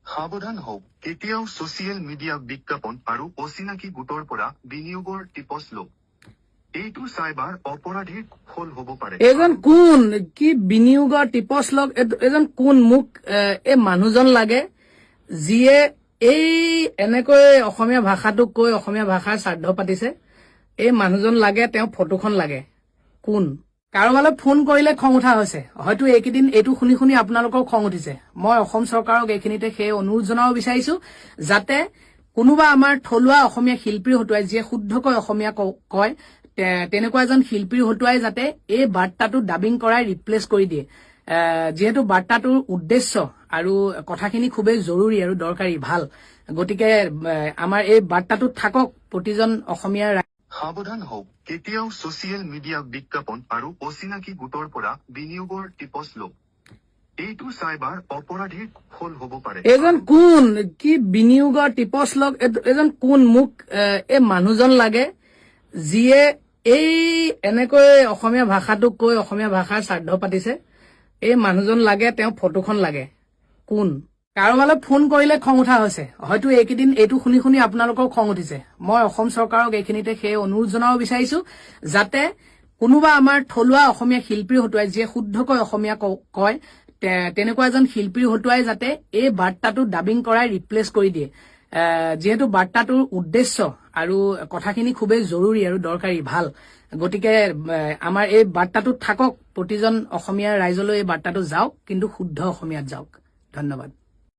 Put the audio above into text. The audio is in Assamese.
সাৱধান হওক, কেতিয়াও ছচিয়েল মিডিয়া বিজ্ঞাপন আৰু অচিনাকি গোটৰ পৰা বিনিয়োগৰ টিপছ লওক। এইটো চাইবাৰ অপৰাধীৰ ফল হ'ব পাৰে। এজন কোন কি বিনিয়োগৰ টিপছ লওক, এজন কোন মোক এই মানুহজন লাগে যিয়ে এই এনেকৈ অসমীয়া ভাষাটোক কৈ অসমীয়া ভাষাৰ শ্ৰাদ্ধ পাতিছে। এই মানুহজন লাগে, তেওঁ ফটোখন লাগে। কোন? কাৰোবালৈ ফোন কৰিলে খং উঠা হৈছে, হয়তো এইকেইদিন এইটো শুনি শুনি আপোনালোকৰ খং উঠিছে। মই অসম চৰকাৰক এইখিনিতে সেই অনুৰোধ জনাব বিচাৰিছো যাতে কোনোবা আমাৰ থলুৱা অসমীয়া শিল্পীৰ হতুৱাই যিয়ে শুদ্ধকৈ অসমীয়া কয় তেনেকুৱা এজন শিল্পীৰ হতুৱাই যাতে এই বাৰ্তাটো ডাবিং কৰাই ৰিপ্লেচ কৰি দিয়ে। যিহেতু বাৰ্তাটোৰ উদ্দেশ্য আৰু কথাখিনি খুবেই জৰুৰী আৰু দৰকাৰী ভাল, গতিকে আমাৰ এই বাৰ্তাটোত থাকক প্ৰতিজন অসমীয়াৰ। সাৱধান হওক, কেতিয়াও ছচিয়েল মিডিয়া বিজ্ঞাপন আৰু অচিনাকি গোটৰ পৰা বিনিয়োগৰ টিপছ লওক। এইটো চাইবাৰ অপৰাধীৰ ফল হ'ব পাৰে। এজন কোন কি বিনিয়োগৰ টিপছ লওক, এজন কোন মোক এই মানুহজন লাগে যিয়ে এই এনেকৈ অসমীয়া ভাষাটোক কৈ অসমীয়া ভাষাৰ শ্ৰাদ্ধ পাতিছে। এই মানুহজন লাগে, তেওঁ ফটোখন লাগে। কোন? কাৰোবালৈ ফোন কৰিলে খং উঠা হৈছে, হয়তো এইকেইদিন এইটো শুনি শুনি আপোনালোকৰ খং উঠিছে। মই অসম চৰকাৰক এইখিনিতে সেই অনুৰোধ জনাব বিচাৰিছো যাতে কোনোবা আমাৰ থলুৱা অসমীয়া শিল্পীৰ হতুৱাই যিয়ে শুদ্ধকৈ অসমীয়া কয় তেনেকুৱা এজন শিল্পীৰ হতুৱাই যাতে এই বাৰ্তাটো ডাবিং কৰাই ৰিপ্লেচ কৰি দিয়ে। যিহেতু বাৰ্তাটোৰ উদ্দেশ্য আৰু কথাখিনি খুবেই জৰুৰী আৰু দৰকাৰী ভাল, গতিকে আমাৰ এই বাৰ্তাটোত থাকক প্ৰতিজন অসমীয়া ৰাইজলৈ এই বাৰ্তাটো যাওক, কিন্তু শুদ্ধ অসমীয়াত যাওক। ধন্যবাদ।